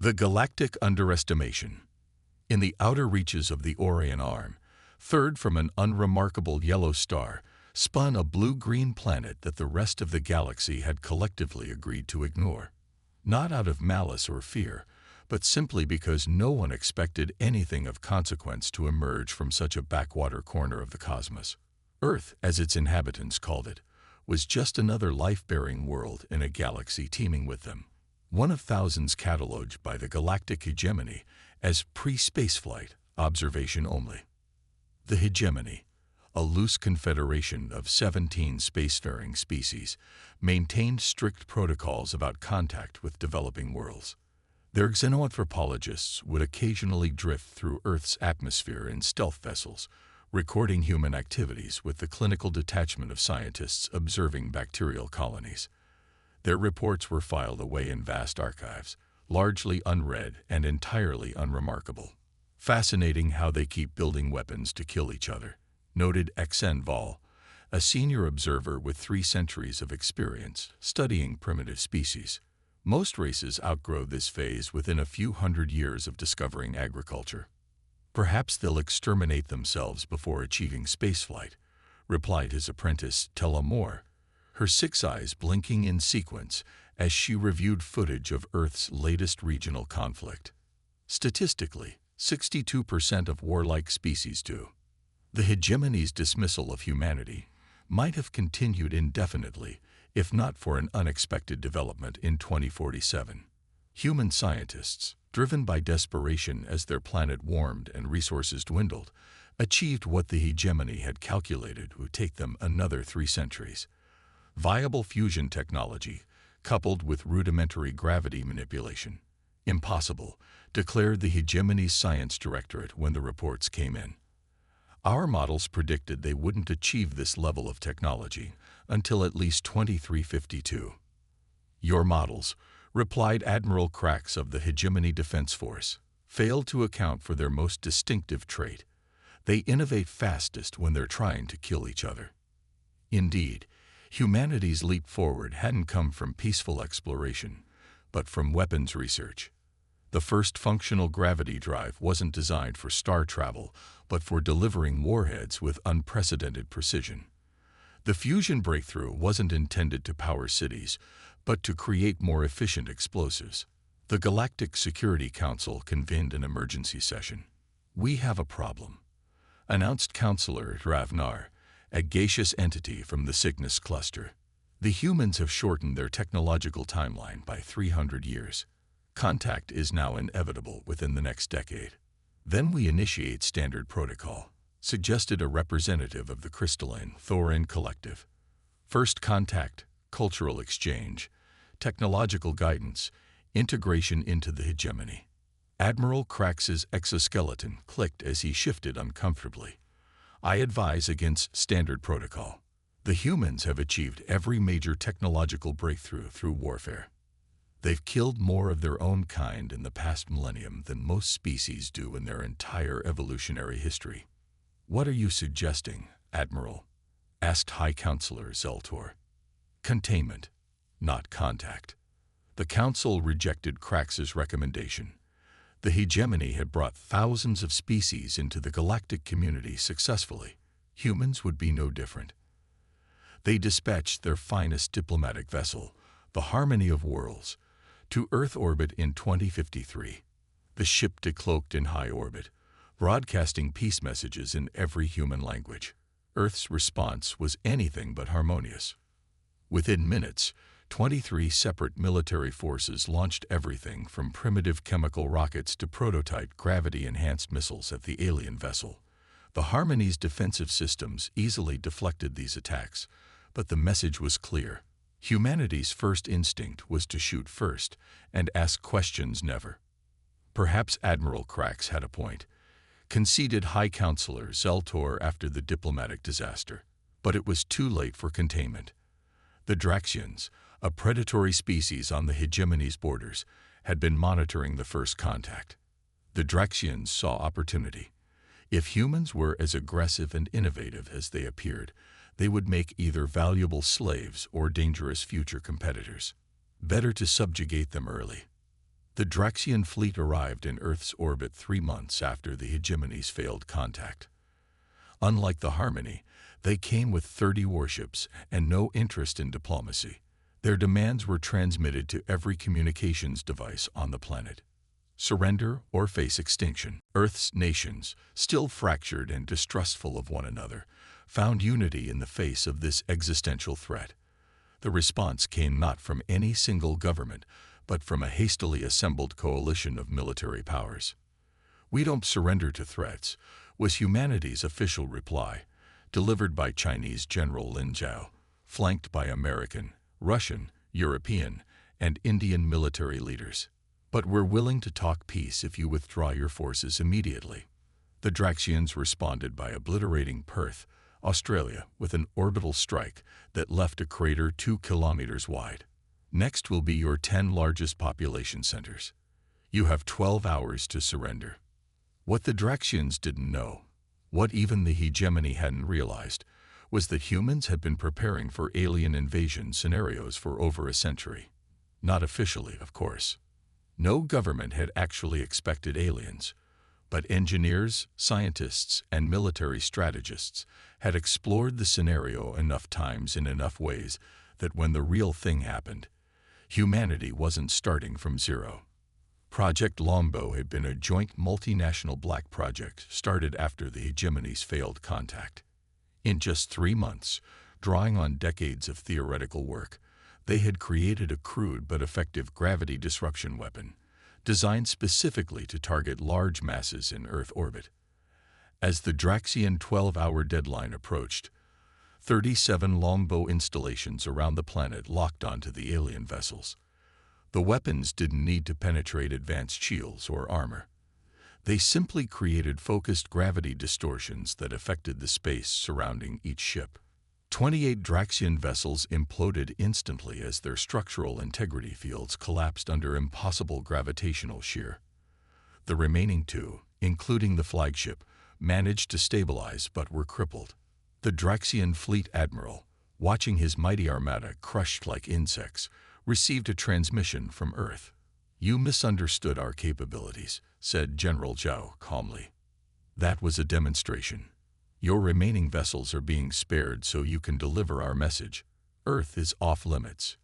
The Galactic Underestimation. In the outer reaches of the Orion Arm, third from an unremarkable yellow star, spun a blue-green planet that the rest of the galaxy had collectively agreed to ignore. Not out of malice or fear, but simply because no one expected anything of consequence to emerge from such a backwater corner of the cosmos. Earth, as its inhabitants called it, was just another life-bearing world in a galaxy teeming with them. One of thousands catalogued by the galactic hegemony as pre-spaceflight observation only. The hegemony, a loose confederation of 17 spacefaring species, maintained strict protocols about contact with developing worlds. Their xenoanthropologists would occasionally drift through Earth's atmosphere in stealth vessels, recording human activities with the clinical detachment of scientists observing bacterial colonies. Their reports were filed away in vast archives, largely unread and entirely unremarkable. Fascinating how they keep building weapons to kill each other, noted XN Vol, a senior observer with 3 centuries of experience studying primitive species. Most races outgrow this phase within a few hundred years of discovering agriculture. Perhaps they'll exterminate themselves before achieving spaceflight, replied his apprentice Tella Moore, her 6 eyes blinking in sequence as she reviewed footage of Earth's latest regional conflict. Statistically, 62% of warlike species do. The hegemony's dismissal of humanity might have continued indefinitely if not for an unexpected development in 2047. Human scientists, driven by desperation as their planet warmed and resources dwindled, achieved what the hegemony had calculated would take them another 3 centuries. Viable fusion technology, coupled with rudimentary gravity manipulation. Impossible, declared the hegemony's science directorate when the reports came in. Our models predicted they wouldn't achieve this level of technology until at least 2352. Your models, replied Admiral Krax of the Hegemony Defense Force, failed to account for their most distinctive trait. They innovate fastest when they're trying to kill each other. Indeed, humanity's leap forward hadn't come from peaceful exploration, but from weapons research. The first functional gravity drive wasn't designed for star travel, but for delivering warheads with unprecedented precision. The fusion breakthrough wasn't intended to power cities, but to create more efficient explosives. The Galactic Security Council convened an emergency session. "We have a problem," announced Counselor Dravnar, a gaseous entity from the Cygnus cluster. "The humans have shortened their technological timeline by 300 years. Contact is now inevitable within the next decade. Then we initiate standard protocol," suggested a representative of the crystalline Thorin Collective. "First contact, cultural exchange, technological guidance, integration into the hegemony." Admiral Krax's exoskeleton clicked as he shifted uncomfortably. "I advise against standard protocol. The humans have achieved every major technological breakthrough through warfare. They've killed more of their own kind in the past millennium than most species do in their entire evolutionary history." "What are you suggesting, Admiral?" asked High Counselor Zeltor. "Containment, not contact." The Council rejected Krax's recommendation. The hegemony had brought thousands of species into the galactic community successfully. Humans would be no different. They dispatched their finest diplomatic vessel, the Harmony of Worlds, to Earth orbit in 2053. The ship decloaked in high orbit, broadcasting peace messages in every human language. Earth's response was anything but harmonious. Within minutes, 23 separate military forces launched everything from primitive chemical rockets to prototype gravity-enhanced missiles at the alien vessel. The Harmony's defensive systems easily deflected these attacks, but the message was clear. Humanity's first instinct was to shoot first and ask questions never. Perhaps Admiral Krax had a point, conceded High Counselor Zeltor after the diplomatic disaster. But it was too late for containment. The Draxians, a predatory species on the hegemony's borders, had been monitoring the first contact. The Draxians saw opportunity. If humans were as aggressive and innovative as they appeared, they would make either valuable slaves or dangerous future competitors. Better to subjugate them early. The Draxian fleet arrived in Earth's orbit 3 months after the hegemony's failed contact. Unlike the Harmony, they came with 30 warships and no interest in diplomacy. Their demands were transmitted to every communications device on the planet. Surrender or face extinction. Earth's nations, still fractured and distrustful of one another, found unity in the face of this existential threat. The response came not from any single government, but from a hastily assembled coalition of military powers. "We don't surrender to threats," was humanity's official reply, delivered by Chinese General Lin Zhao, flanked by American, Russian, European, and Indian military leaders. "But we're willing to talk peace if you withdraw your forces immediately." The Draxians responded by obliterating Perth, Australia, with an orbital strike that left a crater 2 kilometers wide. "Next will be your 10 largest population centers. You have 12 hours to surrender." What the Draxians didn't know, what even the hegemony hadn't realized, was that humans had been preparing for alien invasion scenarios for over a century. Not officially, of course. No government had actually expected aliens, but engineers, scientists, and military strategists had explored the scenario enough times in enough ways that when the real thing happened, humanity wasn't starting from zero. Project Longbow had been a joint multinational black project started after the hegemony's failed contact. In just 3 months, drawing on decades of theoretical work, they had created a crude but effective gravity disruption weapon, designed specifically to target large masses in Earth orbit. As the Draxian 12-hour deadline approached, 37 longbow installations around the planet locked onto the alien vessels. The weapons didn't need to penetrate advanced shields or armor. They simply created focused gravity distortions that affected the space surrounding each ship. 28 Draxian vessels imploded instantly as their structural integrity fields collapsed under impossible gravitational shear. The remaining 2, including the flagship, managed to stabilize but were crippled. The Draxian fleet admiral, watching his mighty armada crushed like insects, received a transmission from Earth. "You misunderstood our capabilities," said General Zhao calmly. "That was a demonstration. Your remaining vessels are being spared so you can deliver our message. Earth is off limits."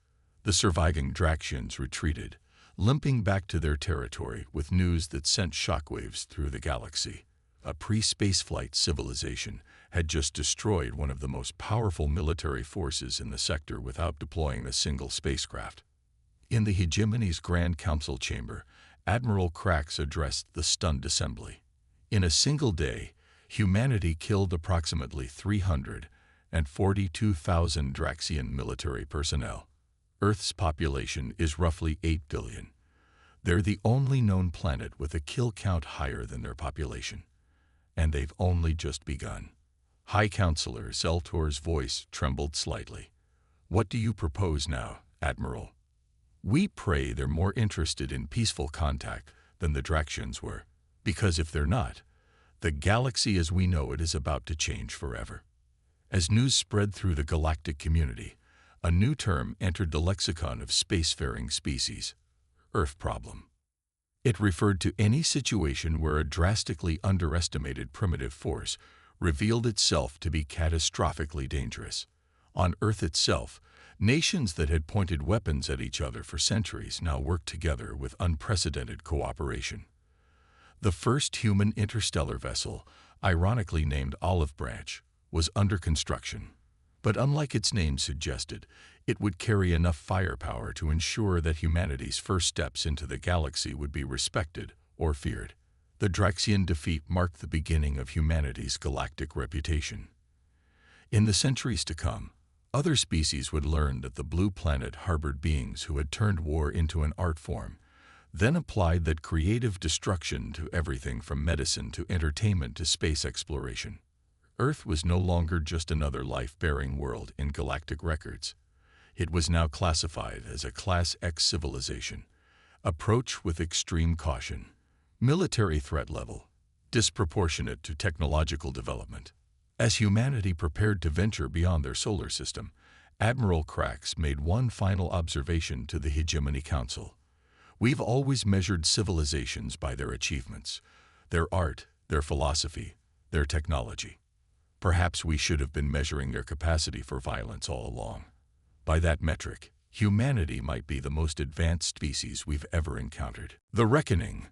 The surviving Draxians retreated, limping back to their territory with news that sent shockwaves through the galaxy. A pre-spaceflight civilization had just destroyed one of the most powerful military forces in the sector without deploying a single spacecraft. In the hegemony's Grand Council chamber, Admiral Krax addressed the stunned assembly. In a single day, humanity killed approximately 342,000 Draxian military personnel. Earth's population is roughly 8 billion. They're the only known planet with a kill count higher than their population. And they've only just begun. High Counselor Zeltor's voice trembled slightly. "What do you propose now, Admiral?" "We pray they're more interested in peaceful contact than the Draxians were, because if they're not, the galaxy as we know it is about to change forever." As news spread through the galactic community, a new term entered the lexicon of spacefaring species: Earth problem. It referred to any situation where a drastically underestimated primitive force revealed itself to be catastrophically dangerous. On Earth itself, nations that had pointed weapons at each other for centuries now worked together with unprecedented cooperation. The first human interstellar vessel, ironically named Olive Branch, was under construction. But unlike its name suggested, it would carry enough firepower to ensure that humanity's first steps into the galaxy would be respected or feared. The Draxian defeat marked the beginning of humanity's galactic reputation. In the centuries to come, other species would learn that the blue planet harbored beings who had turned war into an art form, then applied that creative destruction to everything from medicine to entertainment to space exploration. Earth was no longer just another life-bearing world in galactic records. It was now classified as a Class X civilization. Approach with extreme caution. Military threat level, disproportionate to technological development. As humanity prepared to venture beyond their solar system, Admiral Krax made one final observation to the Hegemony Council. We've always measured civilizations by their achievements, their art, their philosophy, their technology. Perhaps we should have been measuring their capacity for violence all along. By that metric, humanity might be the most advanced species we've ever encountered. The Reckoning.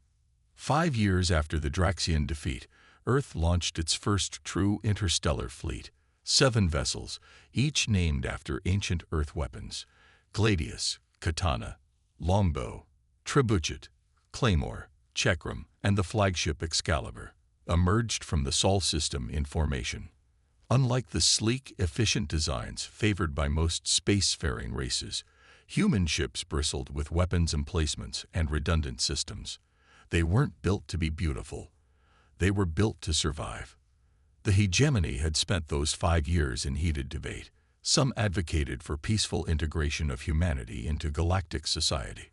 5 years after the Draxian defeat, Earth launched its first true interstellar fleet, 7 vessels, each named after ancient Earth weapons: Gladius, Katana, Longbow, Trebuchet, Claymore, Chakram, and the flagship Excalibur, emerged from the Sol system in formation. Unlike the sleek, efficient designs favored by most spacefaring races, human ships bristled with weapons emplacements and redundant systems. They weren't built to be beautiful. They were built to survive. The hegemony had spent those 5 years in heated debate. Some advocated for peaceful integration of humanity into galactic society.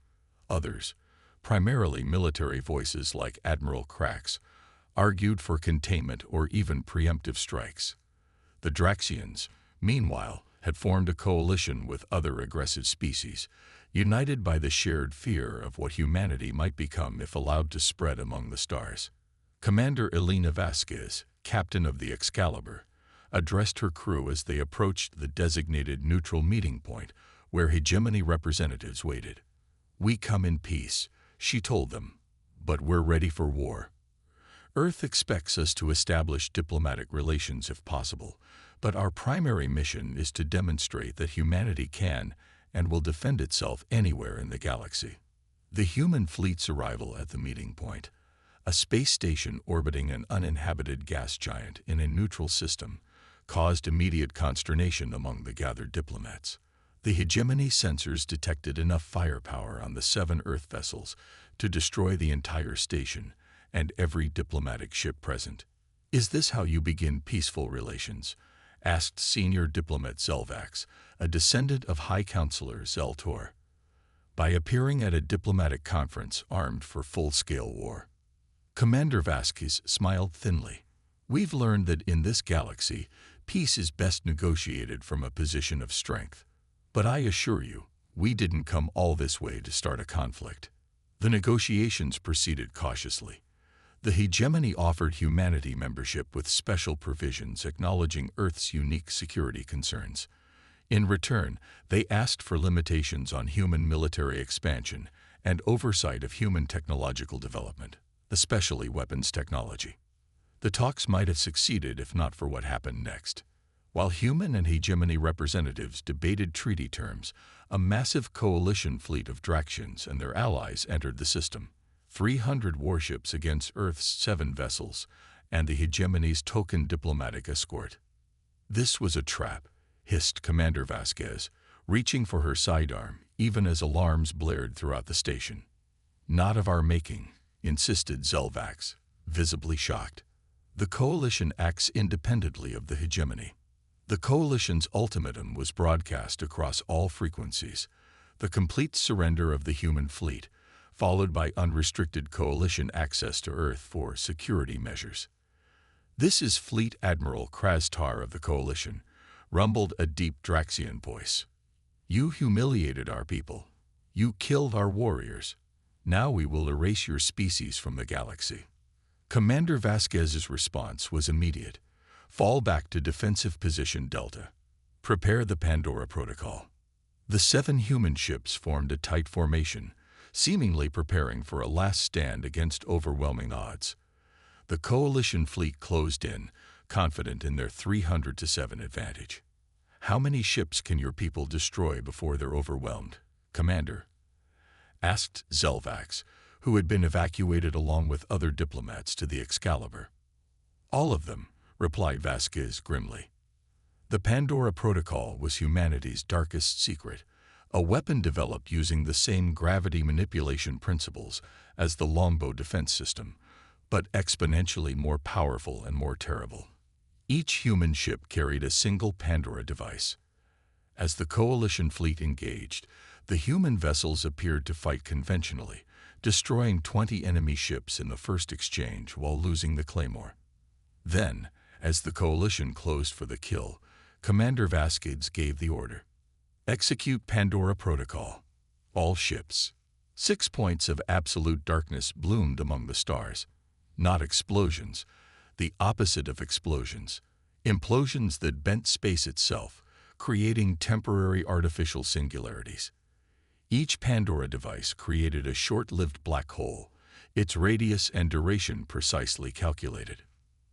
Others, primarily military voices like Admiral Krax, argued for containment or even preemptive strikes. The Draxians, meanwhile, had formed a coalition with other aggressive species, united by the shared fear of what humanity might become if allowed to spread among the stars. Commander Elena Vasquez, captain of the Excalibur, addressed her crew as they approached the designated neutral meeting point where hegemony representatives waited. "We come in peace," she told them, "but we're ready for war. Earth expects us to establish diplomatic relations if possible, but our primary mission is to demonstrate that humanity can and will defend itself anywhere in the galaxy." The human fleet's arrival at the meeting point, a space station orbiting an uninhabited gas giant in a neutral system, caused immediate consternation among the gathered diplomats. The hegemony sensors detected enough firepower on the 7 Earth vessels to destroy the entire station and every diplomatic ship present. "Is this how you begin peaceful relations?" asked senior diplomat Zelvax, a descendant of High Counselor Zeltor. "By appearing at a diplomatic conference armed for full-scale war." Commander Vasquez smiled thinly. "We've learned that in this galaxy, peace is best negotiated from a position of strength. But I assure you, we didn't come all this way to start a conflict." The negotiations proceeded cautiously. The hegemony offered humanity membership with special provisions acknowledging Earth's unique security concerns. In return, they asked for limitations on human military expansion and oversight of human technological development, especially weapons technology. The talks might have succeeded if not for what happened next. While human and hegemony representatives debated treaty terms, a massive coalition fleet of Draxians and their allies entered the system. 300 warships against Earth's 7 vessels, and the hegemony's token diplomatic escort. "This was a trap," hissed Commander Vasquez, reaching for her sidearm, even as alarms blared throughout the station. "Not of our making," insisted Zelvax, visibly shocked. "The coalition acts independently of the hegemony." The coalition's ultimatum was broadcast across all frequencies: the complete surrender of the human fleet, followed by unrestricted coalition access to Earth for security measures. "This is Fleet Admiral Krastar of the Coalition," rumbled a deep Draxian voice. "You humiliated our people. You killed our warriors. Now we will erase your species from the galaxy." Commander Vasquez's response was immediate. "Fall back to defensive position Delta. Prepare the Pandora Protocol." The 7 human ships formed a tight formation, seemingly preparing for a last stand against overwhelming odds. The coalition fleet closed in, confident in their 300-7 advantage. "How many ships can your people destroy before they're overwhelmed, Commander?" asked Zelvax, who had been evacuated along with other diplomats to the Excalibur. "All of them," replied Vasquez grimly. The Pandora Protocol was humanity's darkest secret, a weapon developed using the same gravity manipulation principles as the Longbow defense system, but exponentially more powerful and more terrible. Each human ship carried a single Pandora device. As the coalition fleet engaged, the human vessels appeared to fight conventionally, destroying 20 enemy ships in the first exchange while losing the Claymore. Then, as the coalition closed for the kill, Commander Vasquez gave the order: "Execute Pandora Protocol. All ships, 6 points of absolute darkness bloomed among the stars. Not explosions, the opposite of explosions. Implosions that bent space itself, creating temporary artificial singularities. Each Pandora device created a short-lived black hole, its radius and duration precisely calculated.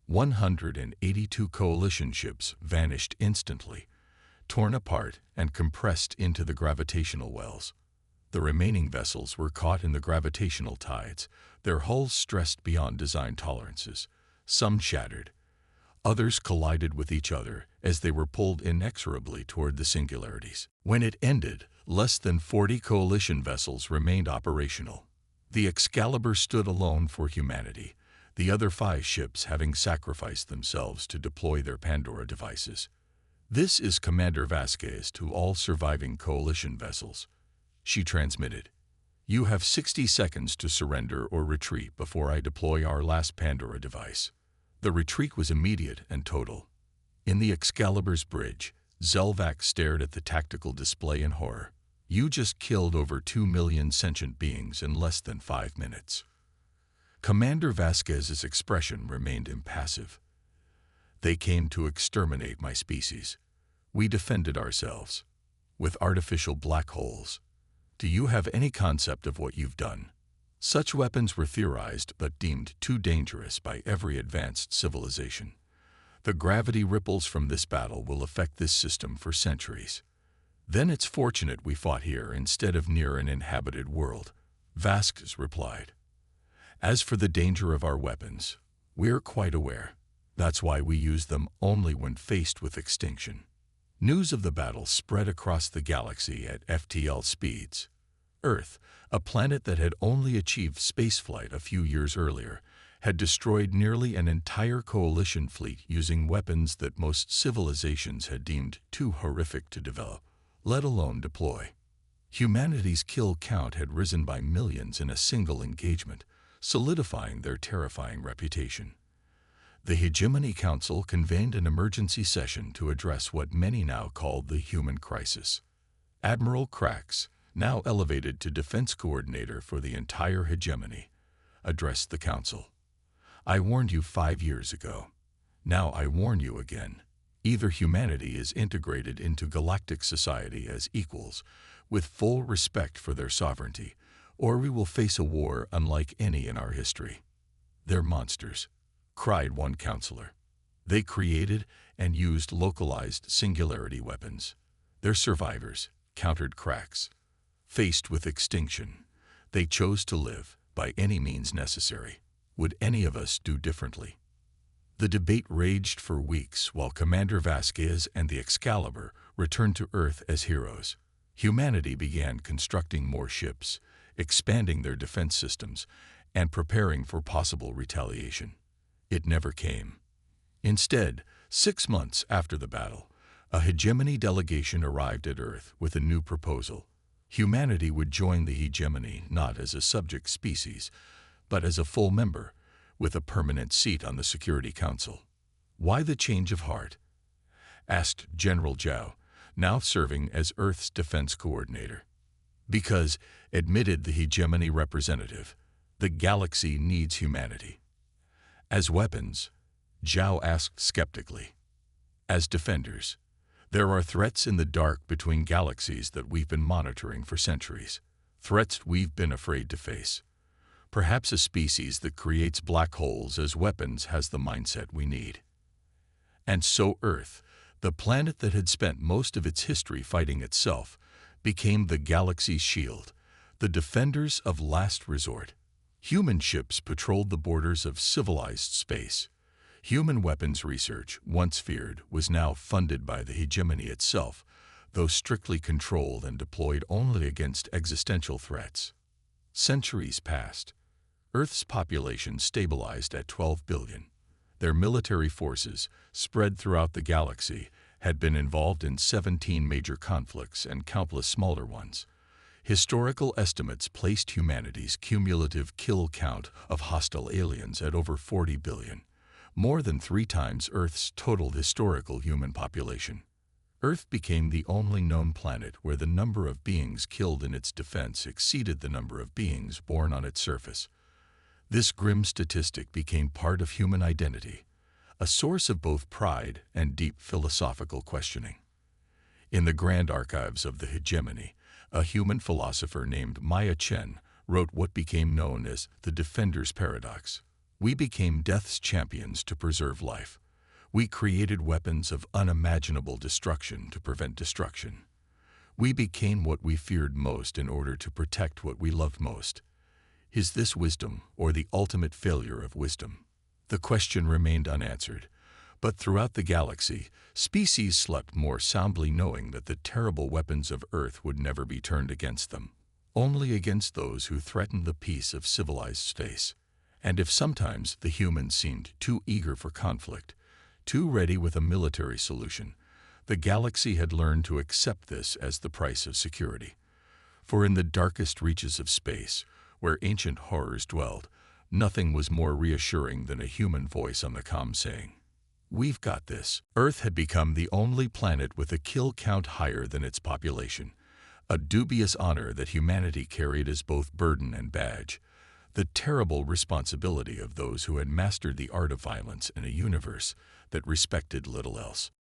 182 coalition ships vanished instantly, torn apart and compressed into the gravitational wells. The remaining vessels were caught in the gravitational tides, their hulls stressed beyond design tolerances. Some shattered. Others collided with each other as they were pulled inexorably toward the singularities. When it ended, less than 40 coalition vessels remained operational. The Excalibur stood alone for humanity, the other 5 ships having sacrificed themselves to deploy their Pandora devices. This is Commander Vasquez to all surviving coalition vessels. She transmitted, "You have 60 seconds to surrender or retreat before I deploy our last Pandora device." The retreat was immediate and total. In the Excalibur's bridge, Zelvac stared at the tactical display in horror. "You just killed over 2 million sentient beings in less than 5 minutes." Commander Vasquez's expression remained impassive. "They came to exterminate my species. We defended ourselves. With artificial black holes. Do you have any concept of what you've done?" Such weapons were theorized but deemed too dangerous by every advanced civilization. The gravity ripples from this battle will affect this system for centuries. "Then it's fortunate we fought here instead of near an inhabited world," Vasquez replied. "As for the danger of our weapons, we're quite aware. That's why we use them only when faced with extinction." News of the battle spread across the galaxy at FTL speeds. Earth, a planet that had only achieved spaceflight a few years earlier, had destroyed nearly an entire coalition fleet using weapons that most civilizations had deemed too horrific to develop, let alone deploy. Humanity's kill count had risen by millions in a single engagement, solidifying their terrifying reputation. The Hegemony Council convened an emergency session to address what many now called the human crisis. Admiral Krax, now elevated to defense coordinator for the entire hegemony, addressed the council. "I warned you 5 years ago. Now I warn you again. Either humanity is integrated into galactic society as equals, with full respect for their sovereignty, or we will face a war unlike any in our history." "They're monsters," cried one counselor. "They created and used localized singularity weapons. They're survivors," countered Krax. "Faced with extinction, they chose to live by any means necessary. Would any of us do differently?" The debate raged for weeks while Commander Vasquez and the Excalibur returned to Earth as heroes. Humanity began constructing more ships, expanding their defense systems, and preparing for possible retaliation. It never came. Instead, 6 months after the battle, a hegemony delegation arrived at Earth with a new proposal. Humanity would join the hegemony not as a subject species, but as a full member, with a permanent seat on the Security Council. "Why the change of heart?" asked General Zhao, now serving as Earth's defense coordinator. "Because," admitted the hegemony representative, "the galaxy needs humanity." "As weapons?" Zhao asked skeptically. "As defenders. There are threats in the dark between galaxies that we've been monitoring for centuries. Threats we've been afraid to face. Perhaps a species that creates black holes as weapons has the mindset we need." And so Earth, the planet that had spent most of its history fighting itself, became the galaxy's shield, the defenders of last resort. Human ships patrolled the borders of civilized space. Human weapons research, once feared, was now funded by the hegemony itself, though strictly controlled and deployed only against existential threats. Centuries passed. Earth's population stabilized at 12 billion. Their military forces, spread throughout the galaxy, had been involved in 17 major conflicts and countless smaller ones. Historical estimates placed humanity's cumulative kill count of hostile aliens at over 40 billion. More than 3 times Earth's total historical human population. Earth became the only known planet where the number of beings killed in its defense exceeded the number of beings born on its surface. This grim statistic became part of human identity, a source of both pride and deep philosophical questioning. In the grand archives of the hegemony, a human philosopher named Maya Chen wrote what became known as the Defender's Paradox. We became death's champions to preserve life. We created weapons of unimaginable destruction to prevent destruction. We became what we feared most in order to protect what we loved most. Is this wisdom or the ultimate failure of wisdom? The question remained unanswered, but throughout the galaxy, species slept more soundly knowing that the terrible weapons of Earth would never be turned against them, only against those who threatened the peace of civilized space. And if sometimes the humans seemed too eager for conflict, too ready with a military solution, the galaxy had learned to accept this as the price of security. For in the darkest reaches of space, where ancient horrors dwelled, nothing was more reassuring than a human voice on the comm saying, "We've got this." Earth had become the only planet with a kill count higher than its population, a dubious honor that humanity carried as both burden and badge, the terrible responsibility of those who had mastered the art of violence in a universe that respected little else.